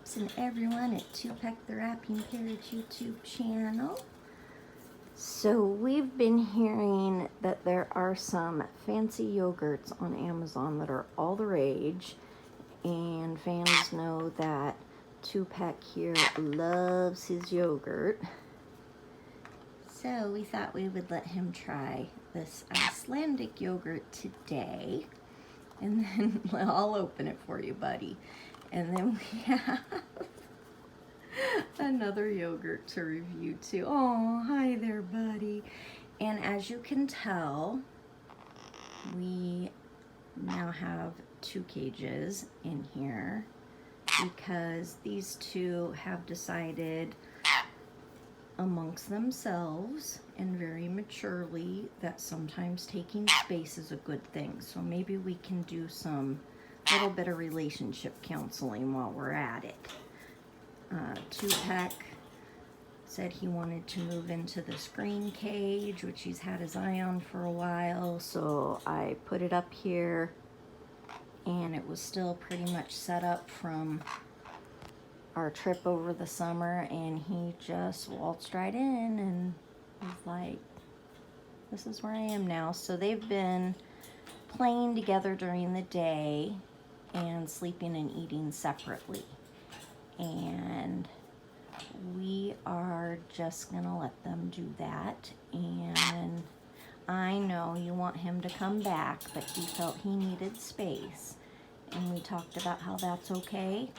peeps and everyone at Tupeck the Rapping Parrot YouTube channel. So we've been hearing that there are some fancy yogurts on Amazon that are all the rage, and fans know that Tupeck here loves his yogurt. So we thought we would let him try this Icelandic yogurt today. And then I'll open it for you, buddy. And then we have another yogurt to review too. Oh, hi there, buddy. And as you can tell, we now have 2 cages in here because these two have decided amongst themselves and very maturely that sometimes taking space is a good thing. So maybe we can do some little bit of relationship counseling while we're at it. Tupeck said he wanted to move into the screen cage, which he's had his eye on for a while, so I put it up here, and it was still pretty much set up from our trip over the summer, and he just waltzed right in and was like, this is where I am now. So they've been playing together during the day and sleeping and eating separately, and we are just gonna let them do that. And I know you want him to come back, but he felt he needed space, and we talked about how that's okay,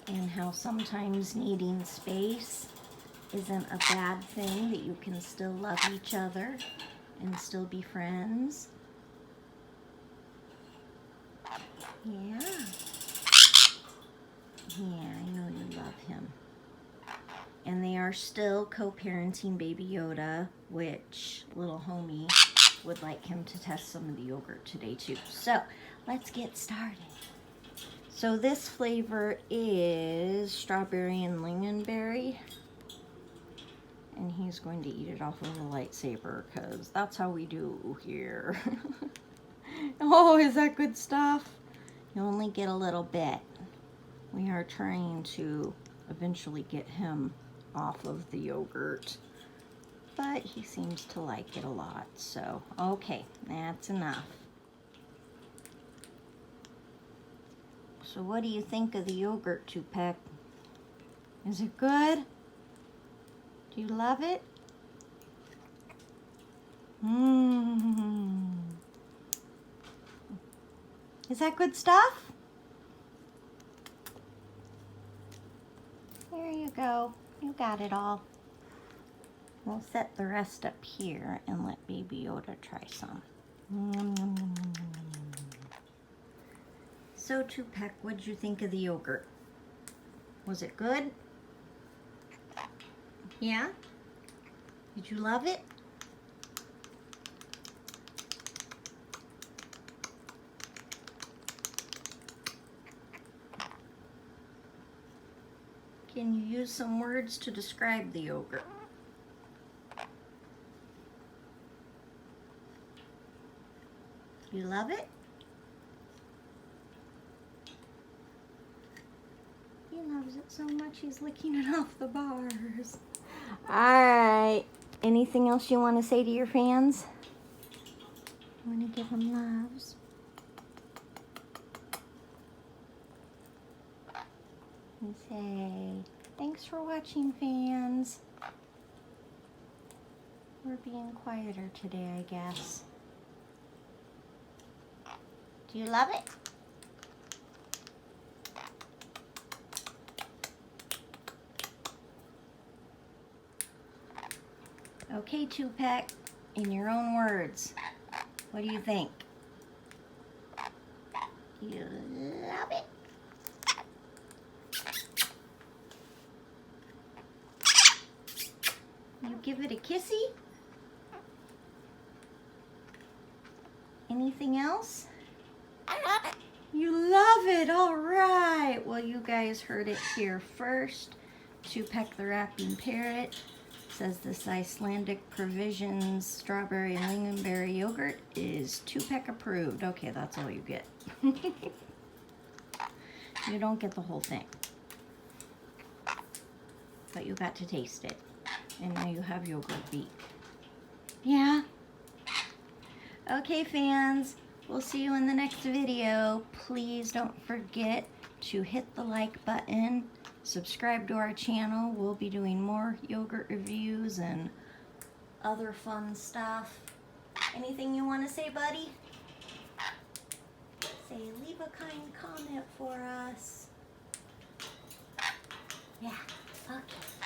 and how sometimes needing space isn't a bad thing, that you can still love each other and still be friends. Yeah. Yeah, I know you love him. And they are still co-parenting Baby Yoda, which little homie would like him to test some of the yogurt today too. So let's get started. So this flavor is strawberry and lingonberry, and he's going to eat it off of a lightsaber because that's how we do here. Oh, is that good stuff? You only get a little bit. We are trying to eventually get him off of the yogurt, but he seems to like it a lot. So, okay, that's enough. So what do you think of the yogurt, Tupeck? Is it good? Do you love it? Mmm. Is that good stuff? There you go. You got it all. We'll set the rest up here and let Baby Yoda try some. So, Tupeck, what'd you think of the yogurt? Was it good? Yeah? Did you love it? Can you use some words to describe the yogurt? You love it? He loves it so much he's licking it off the bars. Alright, anything else you want to say to your fans? You want to give them loves? And say, thanks for watching, fans. We're being quieter today, I guess. Do you love it? Okay, Tupeck, in your own words, what do you think? You love it? You give it a kissy? Anything else? You love it, all right. Well, you guys heard it here first. Tupeck the Rapping Parrot says this Icelandic Provisions strawberry and lingonberry yogurt is Tupeck approved. Okay, that's all you get. You don't get the whole thing. But you got to taste it. And now you have yogurt beak. Yeah? Okay, fans. We'll see you in the next video. Please don't forget to hit the like button. Subscribe to our channel. We'll be doing more yogurt reviews and other fun stuff. Anything you want to say, buddy? Say, leave a kind comment for us. Yeah, okay.